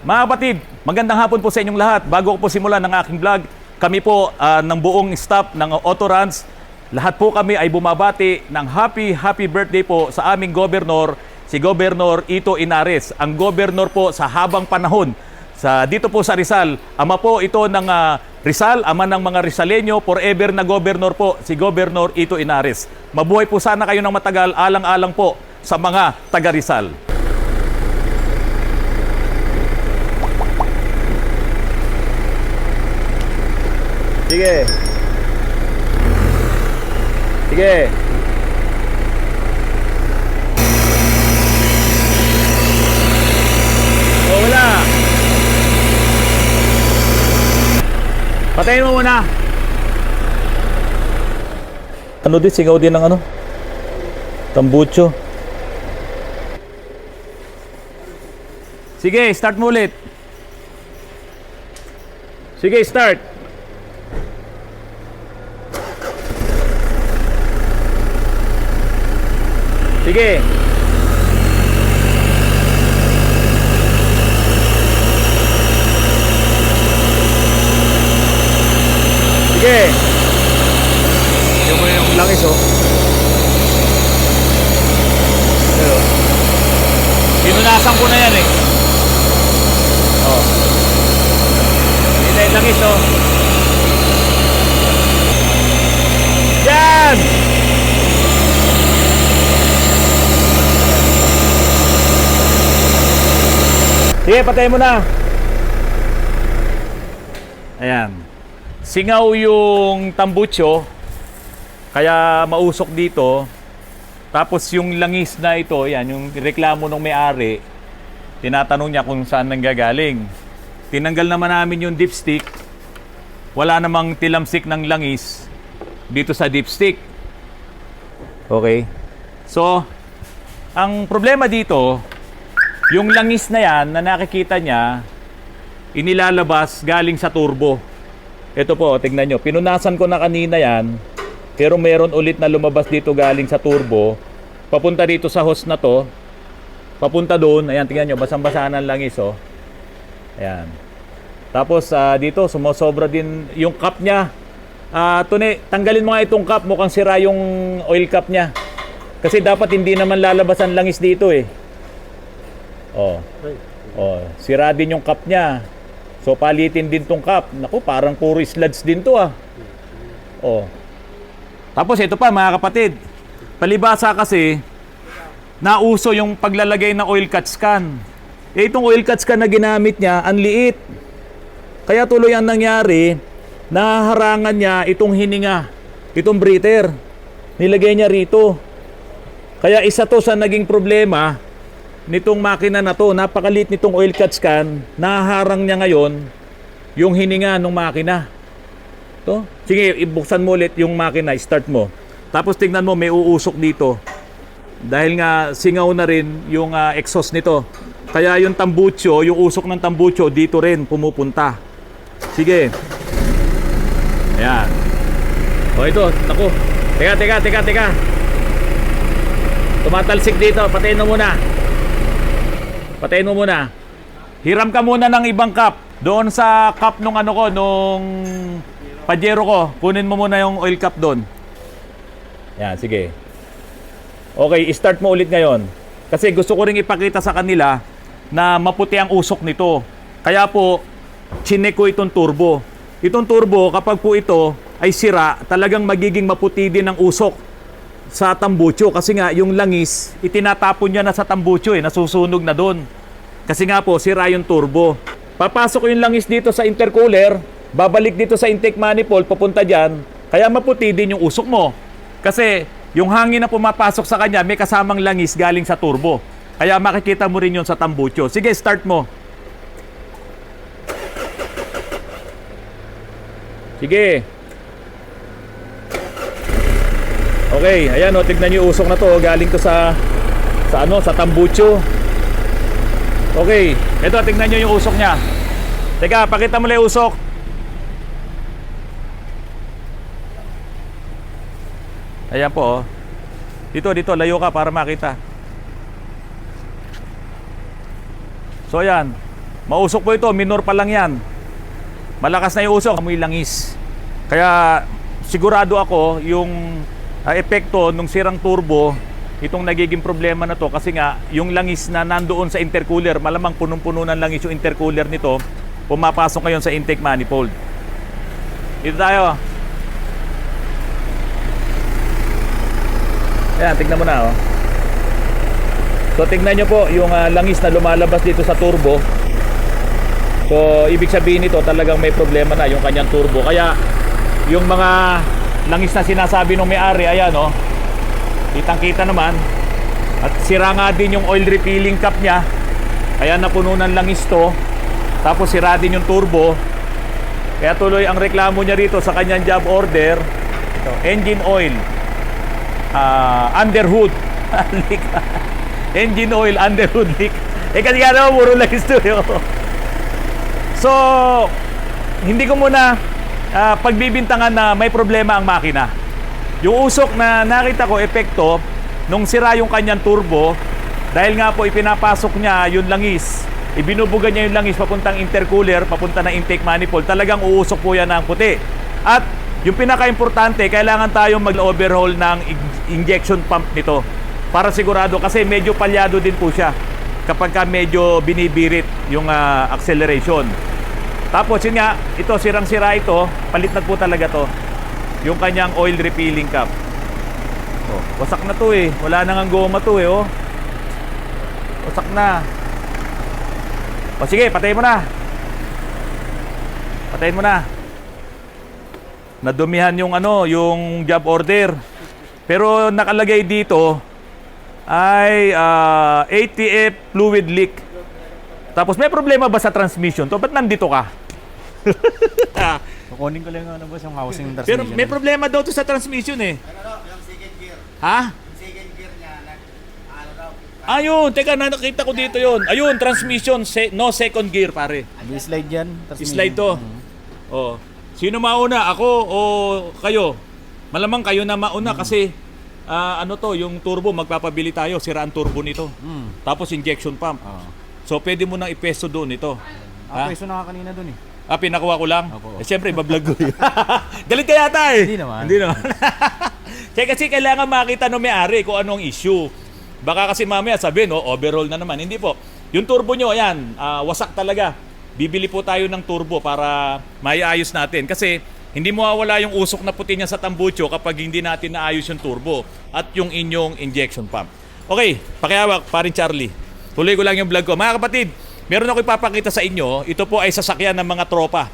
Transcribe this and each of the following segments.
Mga kapatid, magandang hapon po sa inyong lahat. Bago ko po simulan ng aking vlog, kami po ng buong staff ng Autorans, lahat po kami ay bumabati ng happy birthday po sa aming gobernador, si Gobernador Ito Inares. Ang gobernador po sa habang panahon dito po sa Rizal. Ama po ito ng Rizal, ama ng mga Rizaleño, forever na gobernador po, si Gobernador Ito Inares. Mabuhay po sana kayo ng matagal, alang-alang po sa mga taga Rizal. Sige. Sige. O, wala. Patayin mo muna. Ano din? Singaw din ng ano? Tambucho. Sige, start mo ulit. Sige, start. Sige. Sige. Yung langis oh. Pero pinunasan ko na yan eh. Oh. Hindi yung langis oh. Yan! Sige, patayin mo na. Ayan. Singaw yung tambucho, kaya mausok dito. Tapos yung langis na ito, yan, yung reklamo ng may-ari, tinatanong niya kung saan nanggagaling. Tinanggal naman namin yung dipstick. Wala namang tilamsik ng langis dito sa dipstick. Okay. So, ang problema dito, yung langis na yan na nakikita niya, inilalabas galing sa turbo. Ito po, tignan nyo. Pinunasan ko na kanina yan, pero meron ulit na lumabas dito galing sa turbo. Papunta dito sa hose na to. Papunta doon. Ayan, tignan nyo. Basang-basa ng langis, oh. Ayan. Tapos, dito, sumosobra din yung cap niya. Tune, tanggalin mo nga itong cap. Mukhang sira yung oil cap niya. Kasi dapat hindi naman lalabas ang langis dito, eh. Oh. Oh, sira din yung cap niya. So palitin din tong cap. Naku, parang puro sluds din to ah. Oh. Tapos ito pa mga kapatid. Palibasa kasi nauso yung paglalagay ng oil cut scan. Eh itong oil cut scan na ginamit niya, ang liit. Kaya tuloy ang nangyari, naharangan niya itong hininga, itong breather. Nilagay niya rito. Kaya isa to sa naging problema nitong makina na to. Napakalit nitong oil cut scan, naharang niya ngayon yung hininga ng makina to. Sige, ibuksan mo ulit yung makina, start mo, tapos tingnan mo may uusok dito dahil nga singaw na rin yung exhaust nito. Kaya yung tambucho, yung usok ng tambucho dito rin pumupunta. Sige, ayan. O ito, naku, teka, tumatalsik dito. Patayin mo muna. Patayin mo muna. Hiram ka muna ng ibang cup. Doon sa cup nung ano ko, nung Pajero ko. Kunin mo muna yung oil cup doon. Yan, sige. Okay, start mo ulit ngayon. Kasi gusto ko ring ipakita sa kanila na maputi ang usok nito. Kaya po, chinek ko itong turbo. Itong turbo, kapag po ito ay sira, talagang magiging maputi din ang usok sa tambucho. Kasi nga, yung langis, itinatapon niya na sa tambucho eh. Nasusunog na doon. Kasi nga po, sira yung turbo. Papasok yung langis dito sa intercooler, babalik dito sa intake manifold, papunta dyan. Kaya maputi din yung usok mo. Kasi yung hangin na pumapasok sa kanya, may kasamang langis galing sa turbo. Kaya makikita mo rin yun sa tambucho. Sige, start mo. Sige. Okay, ayan o, tignan niyo yung usok na to. Galing to sa tambucho. Okay, ito, tignan niyo yung usok niya. Teka, pakita mo lang yung usok. Ayan po, oh. Dito, layo ka para makita. So, ayan. Mausok po ito, minor pa lang yan. Malakas na yung usok, amoy langis. Kaya sigurado ako yung epekto nung sirang turbo, itong nagiging problema na to kasi nga yung langis na nandoon sa intercooler, malamang punong-puno ng langis yung intercooler nito, pumapasok ngayon sa intake manifold. Dito tayo. Ayan, tignan mo na, oh. So tignan nyo po yung langis na lumalabas dito sa turbo. So ibig sabihin nito talagang may problema na yung kanyang turbo. Kaya yung mga langis na sinasabi ng may-ari, ayan, oh, kitang-kita naman. At sira nga din yung oil refilling cap niya. Kaya napuno ng langis to. Tapos sira din yung turbo. Kaya tuloy ang reklamo niya rito sa kanyang job order. Ito, engine oil, underhood leak. Engine oil, underhood leak. Kasi nga naman, puro langis to. So, hindi ko muna pagbibintangan na may problema ang makina. Yung usok na nakita ko, epekto, nung sira yung kanyang turbo, dahil nga po ipinapasok niya yung langis, ibinubuga niya yung langis papuntang intercooler, papunta na intake manifold, talagang uusok po yan ng puti. At yung pinaka-importante, kailangan tayong mag-overhaul ng injection pump nito para sigurado, kasi medyo palyado din po siya kapag ka medyo binibirit yung acceleration. Tapos yun nga, ito sirang-sira ito, palit na po talaga to yung kanyang oil refilling cap. Oh, wasak na to eh. Wala nang goma to eh, oh. Wasak na. O sige, patayin mo na. Patayin mo na. Nadumihan yung yung job order. Pero nakalagay dito ay ATF fluid leak. Tapos may problema ba sa transmission to? Ba't nandito ka? Kukunin ko lang boss yung housing ng Pero transmission. may problema daw to sa transmission eh. Yung second gear. Ha? Yung second gear niya, daw. Ayun, teka, nakita ko dito yun. Ayun, transmission, no second gear, pare. Slide yan. Transmission. Slide to. Oh. Sino mauna? Ako o kayo? Malamang kayo na mauna kasi to, yung turbo, magpapabili tayo, siraan turbo nito. Tapos injection pump. So pwede mo nang ipeso doon ito. Peso na nga kanina dun eh. Pinakuha ko lang? Opo. Siyempre, ibablog ko yun. Galit ka yata eh. Hindi naman. Hindi naman. Kaya kasi kailangan makita ng may-ari kung anong issue. Baka kasi mamaya sabihin, overhaul na naman. Hindi po. Yung turbo nyo, ayan, wasak talaga. Bibili po tayo ng turbo para maiayos natin. Kasi hindi mawawala yung usok na puti niya sa tambucho kapag hindi natin naayos yung turbo at yung inyong injection pump. Okay, pakihawak, parin Charlie. Tuloy ko lang yung vlog ko. Mga kapatid, meron ako ipapakita sa inyo. Ito po ay sasakyan ng mga tropa.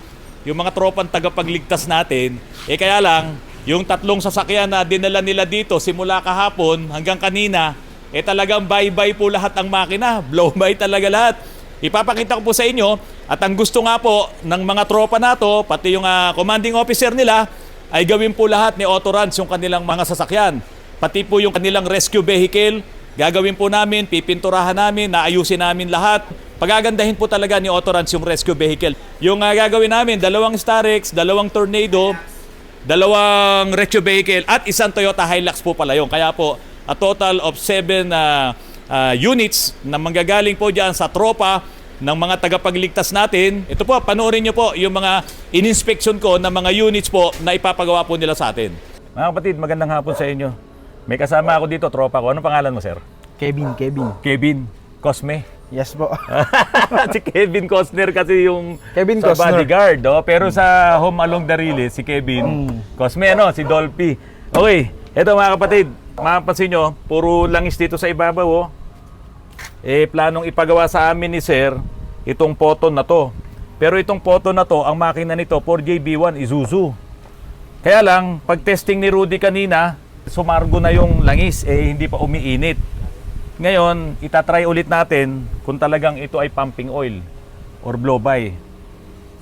Yung mga tropang tagapagligtas natin. Kaya lang, yung tatlong sasakyan na dinala nila dito simula kahapon hanggang kanina, talagang bye-bye po lahat ang makina. Blow-by talaga lahat. Ipapakita ko po sa inyo. At ang gusto nga po ng mga tropa na to, pati yung commanding officer nila, ay gawin po lahat ni Autorans yung kanilang mga sasakyan. Pati po yung kanilang rescue vehicle, gagawin po namin, pipinturahan namin, naayusin namin lahat. Pagagandahin po talaga ni Autorans yung rescue vehicle. Yung gagawin namin, 2 Starex, 2 Tornado, 2 rescue vehicle, at isang Toyota Hilux po pala yun. Kaya po, a total of 7 units na manggagaling po dyan sa tropa ng mga tagapagligtas natin. Ito po, panoorin nyo po yung mga in-inspection ko ng mga units po na ipapagawa po nila sa atin. Mga kapatid, magandang hapon sa inyo. May kasama ako dito, tropa ko. Anong pangalan mo, sir? Kevin. Kevin Cosme. Yes po. Si Kevin Costner kasi yung Kevin sa Costner. bodyguard. Pero sa Home Along the Riles, si Kevin Cosme, si Dolphy. Okay, eto mga kapatid. Mapapansin nyo, puro langis dito sa ibabaw. Planong ipagawa sa amin ni sir itong photon na to. Pero itong photon na to, ang makina nito 4JB1 Isuzu. Kaya lang, pag testing ni Rudy kanina, sumargo na yung langis, hindi pa umiinit. Ngayon, itatry ulit natin kung talagang ito ay pumping oil or blow-by.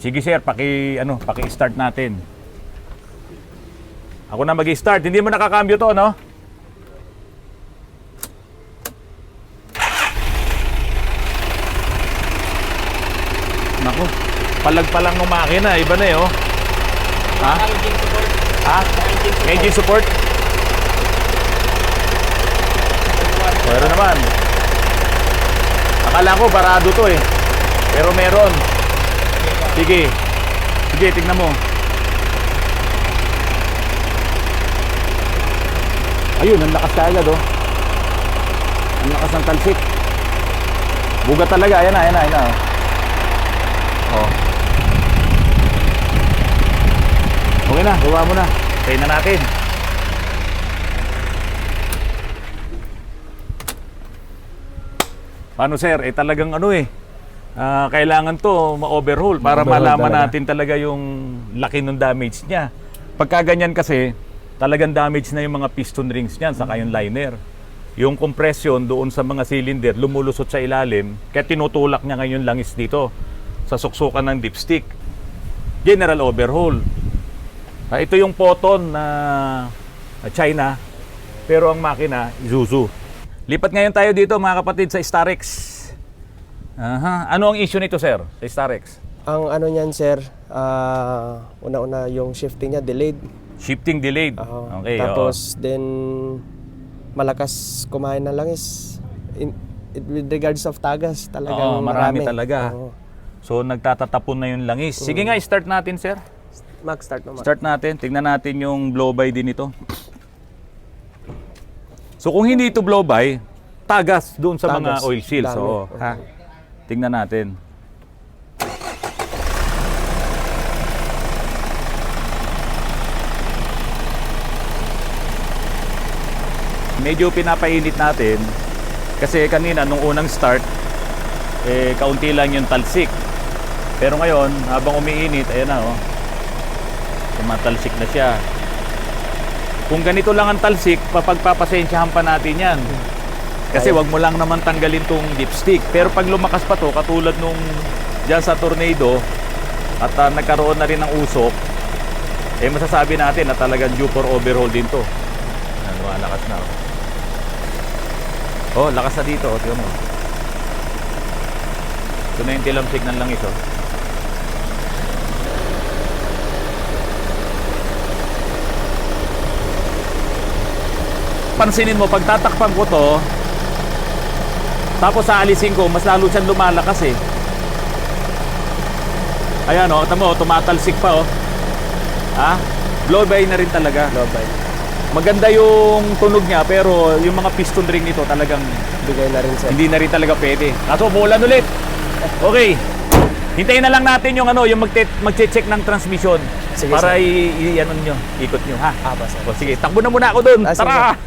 Sige sir, paki-start natin. Ako na mag-start. Hindi mo nakakambyo to, no? Naku, palag-palang ng makina. Iba na eh, oh. Ha? Engine support. Ha? Engine support? Meron naman. Akala ko barado to eh. Pero meron. Sige. Sige, tignan mo. Ayun, ang lakas kaagad oh. Ang lakas ng talsik. Buga talaga, ayan na. Oh. Okay na, gawa mo na. Try na natin. Paano sir? Talagang ano kailangan to ma-overhaul para Ma-overhaul malaman talaga. natin talaga yung laki ng damage niya. Pagka ganyan kasi, talagang damage na yung mga piston rings niyan saka yung liner. Yung compression doon sa mga cylinder lumulusot sa ilalim, kaya tinutulak niya ngayon langis dito sa suksukan ng dipstick. General overhaul. Ito yung Poton na China, pero ang makina Isuzu. Lipat ngayon tayo dito mga kapatid sa Starex. Aha. Ano ang issue nito sir sa Starex? Ang ano niyan, sir, una-una yung shifting niya delayed. Shifting delayed. Oo. Okay, Tapos then malakas kumain ng langis. With regards of tagas, talagang Oo, marami talaga. Oo. So nagtatatapon na yung langis. Sige nga, start natin sir. Max, start naman. Start natin. Tingnan natin yung blow by din ito. So kung hindi ito blow by, tagas doon sa mga Tagas. oil seals. Dami. Oo. Ha? Tingnan natin. Medyo pinapainit natin kasi kanina nung unang start kaunti lang yung talsik. Pero ngayon, habang umiinit, ayan na tumatalsik na siya. Kung ganito lang ang talsik, papagpapasensyahan pa natin yan. Kasi wag mo lang naman tanggalin tong dipstick. Pero pag lumakas pa to, katulad nung dyan sa tornado, at nagkaroon na rin ng usok, masasabi natin na talagang due for overhaul din to. Lakas na. Oh, lakas na dito. Tignan mo. Ito na yung tilamsik ng langis. Pansinin mo, pag tatakpan ko to, tapos aalisin ko, mas lalo siyang lumalakas Ayan tamo, tumatalsik pa Ha? Blow by na rin talaga. Blow by. Maganda yung tunog niya, pero yung mga piston ring nito talagang Bigay na rin, sir. hindi na rin talaga pwede. Kaso umuulan ulit. Okay. Hintayin na lang natin yung yung magche-check ng transmission. Sige, para sir. i-ano nyo, ikot nyo ha. Sir. O sige, takbo na muna ako doon. Sige, Tara.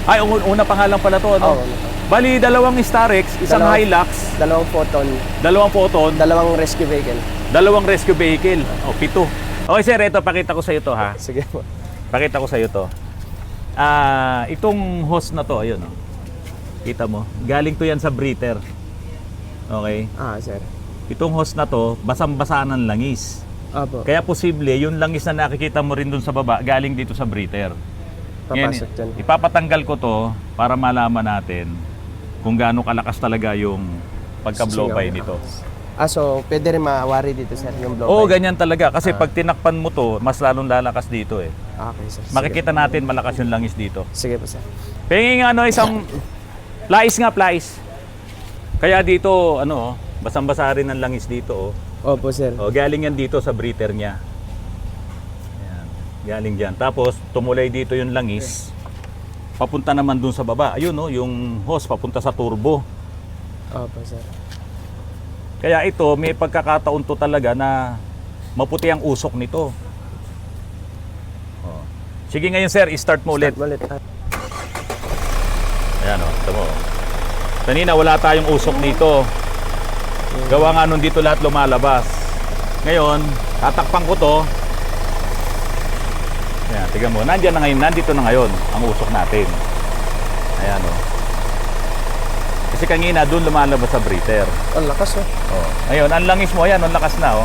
Ay, una pa nga lang pala to, Oo. Bali, dalawang Starex, isang Dalawang- Hilux, Dalawang photon, dalawang Photon, dalawang rescue vehicle. dalawang rescue vehicle. O, 7. Okay sir, ito pakita ko sa iyo to ha. Sige po. Pakita ko sa iyo to. Itong hose na to, ayun Kita mo, galing to yan sa breather. Okay? Sir. Itong hose na to, basang-basa ng langis. Opo. Kaya posible, yung langis na nakikita mo rin dun sa baba, galing dito sa breather. Papasok dyan. Ipapatanggal ko to para malaman natin kung gaano kalakas talaga yung pagka-blow by nito. So pwede rin maawari dito, sir, yung blow Oo, by? ganyan talaga. Kasi pag tinakpan mo to, mas lalong lalakas dito Okay, sir. Sige. Makikita natin malakas yung langis dito. Sige po, sir. Penging isang plais nga, plais. Kaya dito, basang-basa rin ang langis dito. Opo, sir. Galing yan dito sa breather niya. Ayan. Galing dyan. Tapos, tumulay dito yung langis. Papunta naman dun sa baba. Ayun, yung hose papunta sa turbo. Opo, sir. Kaya ito, may pagkakataon to talaga na maputi ang usok nito. Sige ngayon, sir, i-start mo ulit. Start mo ulit. Ayan, ito mo. Kanina, wala tayong usok dito. Gawa nga nun dito lahat lumalabas. Ngayon, tatakpan ko to. Ayan, tignan mo. Nandiyan na ngayon, nandito na ngayon ang usok natin. Ayan, Kasi kanina, doon lumalabas sa breather. Ang lakas, sir. Ngayon, ang langis mo, ayan, ang lakas na,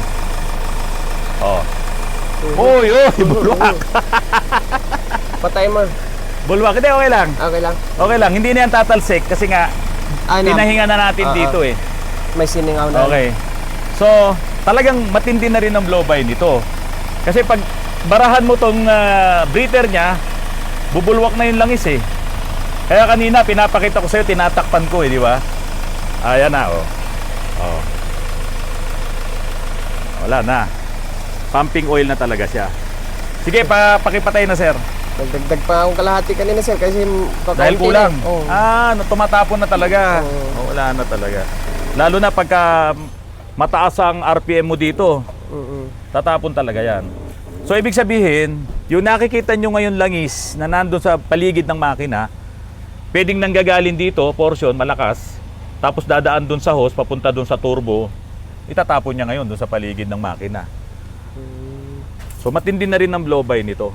Uy, bulwak. Patay mo. Bulwak, hindi, okay lang. Okay lang. Okay lang, hindi na yan tatalsik kasi nga, pinahinga na natin dito May siningaw na. Okay. So, talagang matindi na rin ang blow by nito. Kasi pag barahan mo tong breather niya, bubulwak na yung langis Kaya kanina pinapakita ko sa'yo, tinatakpan ko di ba? Ayan na Wala na. Pumping oil na talaga siya. Sige, pakipatay na, sir. Nagdagdag pa akong kalahati kanina, sir, kasi Dahil kakaunti kulang. na. Oo. Tumatapon na talaga. Oo. Wala na talaga. Lalo na pagka mataas ang RPM mo dito, tatapon talaga yan. So, ibig sabihin, yung nakikita nyo ngayon langis na nandun sa paligid ng makina, pwedeng nanggagaling dito, portion, malakas, tapos dadaan dun sa hose, papunta dun sa turbo, itatapon niya ngayon dun sa paligid ng makina. So, matindi na rin ang blow-by nito.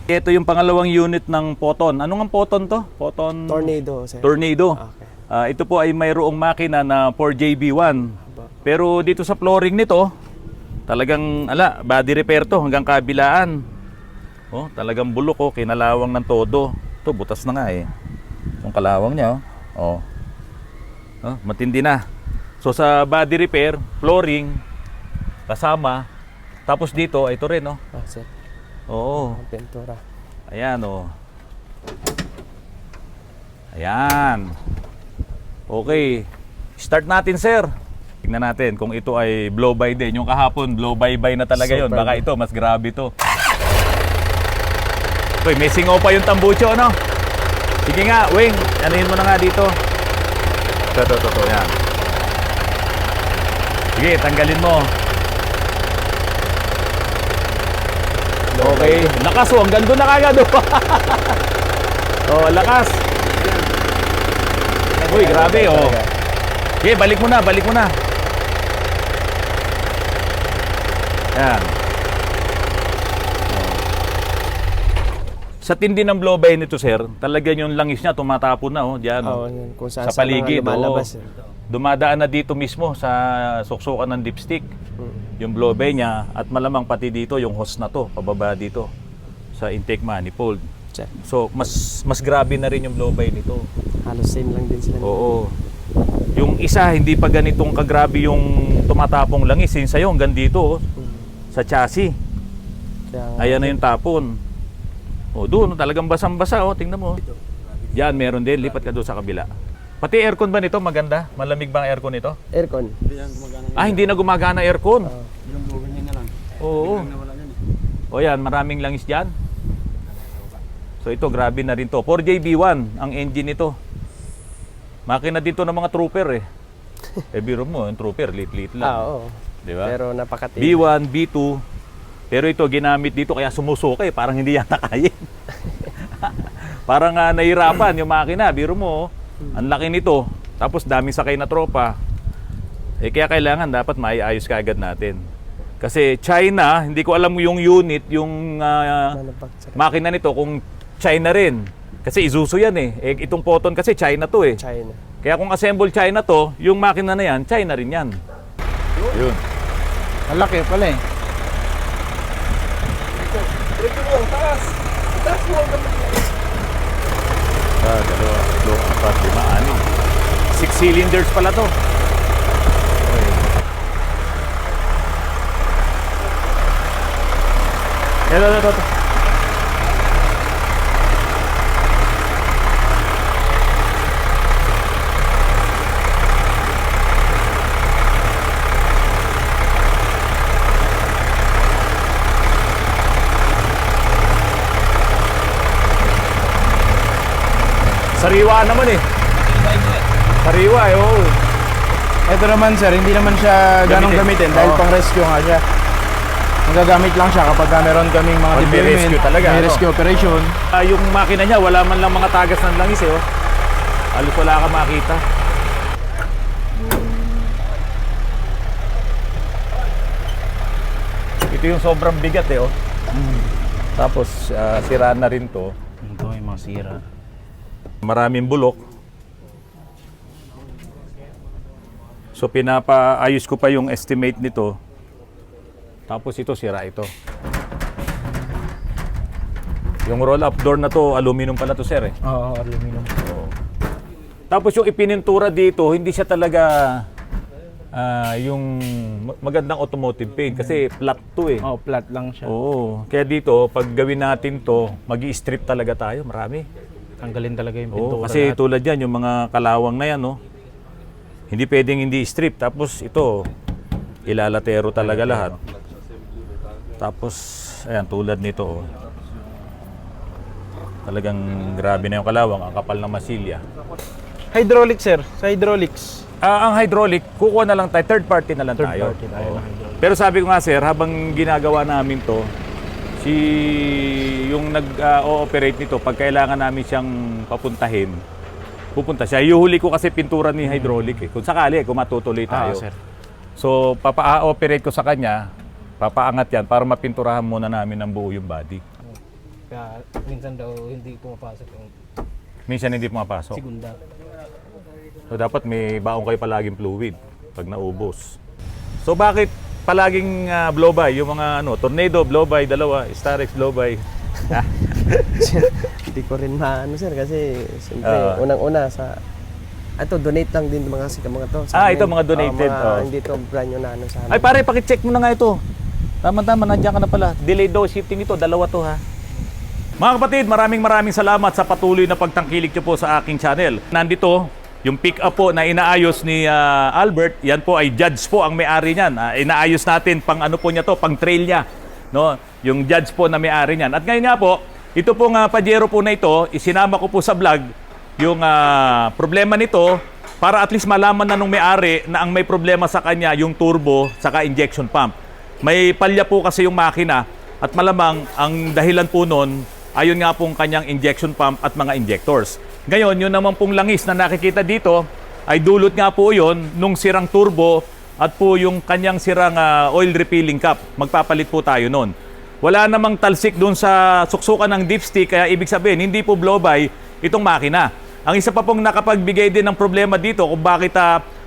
Ito yung pangalawang unit ng Poton. Ano nga Poton to? Poton? Tornado, sir. Tornado. Okay. Ito po ay mayroong makina na 4JB1. Pero dito sa flooring nito, talagang body repair to hanggang kabilaan. Oh, talagang bulok oh, kinalawang ng todo. Ito butas na nga eh. Yung kalawang niya oh. Oh, matindi na. So sa body repair, flooring kasama. Tapos dito, ito rin oh. Sir. Oo. Ang pintura. Ayan oh. Ayan. Okay. Start natin, sir. Tingnan natin kung ito ay blow-by din. Yung kahapon, blow-by-by na talaga yon. Super. Baka ito, mas grabe to. Uy, may singaw pa yung tambucho, ano? Sige nga, Wing. Anuhin mo na nga dito. Ito. Yan. Sige, tanggalin mo. Okay. Lakas oh. Hanggang doon na kagad oh. Oh, lakas. Uy, grabe oh. Okay, balik mo na. Yan. Sa tindi ng blow-by nito, sir, talagang yung langis niya tumatapon na oh, diyan. Oo, yan. Kung saan Sa paligid, lumalabas, sir. Dumadaan na dito mismo sa suksukan ng dipstick. Yung blow-by niya at malamang pati dito yung hose na to, pababa dito sa intake manifold. Check. So, mas grabe na rin yung blow-by nito. Halos same lang din sila. Oo. Yung isa, hindi pa ganitong kagrabe yung tumatapong langis. Yung sa'yo, hanggang dito, oh, sa chassis. Kaya, Ayan na yung tapon. O, doon, talagang basang-basa, oh. Tingnan mo. Yan, meron din. Lipat ka doon sa kabila. Pati aircon ba nito? Maganda? Malamig ba ang aircon nito? aircon. Hindi na gumagana aircon. Yung bugan niya na lang. Oo. Nawala yan eh. O yan, maraming langis dyan. So ito, grabe na rin to. 4JB1 ang engine nito. Makina dito ng mga trooper eh. Biro mo, yung trooper, lit-lit lang. Oo. Di ba? Pero napakatindi. B1, B2. Pero ito, ginamit dito kaya sumusuka eh. Parang hindi yata kaya. Parang nahirapan yung makina. Biro mo, ang laki nito. Tapos daming sakay na tropa. Kaya kailangan dapat maiayos ka agad natin. Kasi China, hindi ko alam yung unit, yung Manufacturer. makina nito kung China rin. Kasi Isuzu yan eh. Itong Poton kasi China to eh. China. Kaya kung assemble China to, yung makina na yan, China rin yan. Yun. Ang laki pala eh. Dalawa, tatlo, apat, lima, anim. 6 cylinders pala to. Okay. Ito. Sariwa naman eh. Sariwa eh, oo. Ito naman sir, hindi naman siya ganong Gamitin. gamitin dahil Oo. pang rescue nga siya. Magagamit lang siya kapag meron kaming mga Pag may deployment, rescue talaga, may ano? rescue operation. Yung makina niya, wala man lang mga tagas ng langis eh. Oh. Halos wala ka makita. Ito yung sobrang bigat eh. Oh. Tapos sira na rin to. Ito yung mga sira. Maraming bulok. So pinapaayos ko pa yung estimate nito. Tapos ito sira ito. Yung roll-up door na to, aluminum pala to sir eh. Oo, aluminum. Oo. Tapos yung ipinintura dito, hindi siya talaga yung magandang automotive paint kasi flat to eh. Oh, flat lang siya. Oo. Kaya dito, pag gawin natin to, magi-strip talaga tayo, marami. Tanggalin talaga yung Oo, pintura. kasi tulad yan, yung mga kalawang na yan, no? Hindi pwedeng hindi strip. Tapos ito, ilalatero talaga lahat. Tapos, ayan, tulad nito. Oh. Talagang grabe na yung kalawang, ang kapal ng masilya. Hydraulic, sir. Sa hydraulics. Ang hydraulic, kukuha na lang tayo, third party na lang Third tayo. party tayo Oo. ng hydraulic. Pero sabi ko nga sir, habang ginagawa namin to, yung nag-ooperate nito, pag kailangan namin siyang papuntahin, pupunta siya. Iuhuli ko kasi pintura ni hydraulic kung sakali, kung matutuloy tayo. Sir. So, papa-operate ko sa kanya, papaangat yan para mapinturahan muna namin ng buo yung body. Kaya minsan daw hindi pumapasok yung Minsan hindi pumapasok. segunda. So, dapat may baong kayo palaging fluid pag naubos. So, bakit palaging blow-by? Yung mga tornado, blow-by, dalawa, Starex, blow-by. Hindi ko rin maano sir kasi siyempre unang-una sa donate lang din mga to. Sa Ito amin. mga donated. Hindi to brand new na sa amin. Ay pare, pakicheck mo na nga ito. Tama-tama, nandiyan ka na pala. Delayed daw shifting ito, dalawa to ha. Mga kapatid, maraming salamat sa patuloy na pagtangkilik niyo po sa aking channel. Nandito, yung pick up po na inaayos ni Albert, yan po ay Judge po ang may-ari niyan. Inaayos natin pang ano po niya to, pang trail niya. No? Yung Judge po na may-ari niyan. At ngayon nga po, ito pong Pajero po na ito, isinama ko po sa vlog yung problema nito para at least malaman na nung may-ari na ang may problema sa kanya yung turbo saka injection pump. May palya po kasi yung makina at malamang ang dahilan po nun ayon nga pong kanyang injection pump at mga injectors. Ngayon, yun naman pong langis na nakikita dito ay dulot nga po yun nung sirang turbo at po yung kanyang sirang oil refilling cap. Magpapalit po tayo nun. Wala namang talsik dun sa suksukan ng dipstick kaya ibig sabihin hindi po blow-by itong makina. Ang isa pa pong nakapagbigay din ng problema dito kung bakit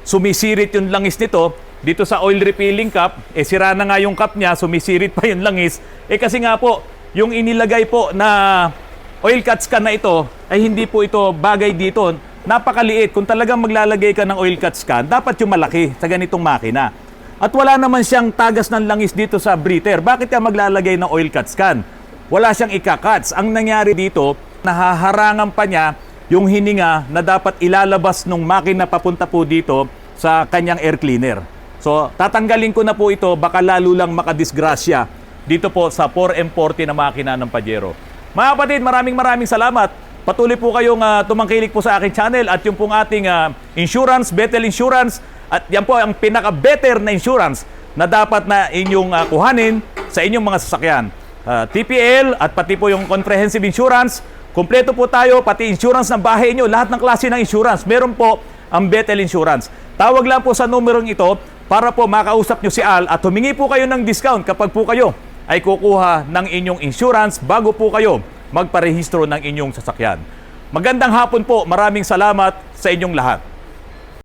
sumisirit yung langis nito dito sa oil refilling cap, sira na nga yung cap niya, sumisirit pa yung langis. Kasi nga po, yung inilagay po na oil cut can na ito, ay hindi po ito bagay dito. Napakaliit. Kung talagang maglalagay ka ng oil cut can, dapat yung malaki sa ganitong makina. At wala naman siyang tagas ng langis dito sa breather. Bakit ka maglalagay ng oil cut can? Wala siyang ika-cuts. Ang nangyari dito, nahaharangan pa niya yung hininga na dapat ilalabas ng makina papunta po dito sa kanyang air cleaner. So, tatanggalin ko na po ito, baka lalo lang makadisgrasya dito po sa 4M40 na makina ng Pajero. Mga kapatid, maraming salamat. Patuloy po kayong tumangkilik po sa aking channel at yung pong ating insurance, Bethel Insurance, at yan po ang pinaka-better na insurance na dapat na inyong kuhanin sa inyong mga sasakyan. TPL at pati po yung comprehensive insurance, kumpleto po tayo, pati insurance ng bahay nyo, lahat ng klase ng insurance. Meron po ang Bethel Insurance. Tawag lang po sa numerong ito para po makausap nyo si Al at humingi po kayo ng discount kapag po kayo ay kukuha ng inyong insurance bago po kayo magparehistro ng inyong sasakyan. Magandang hapon po, maraming salamat sa inyong lahat.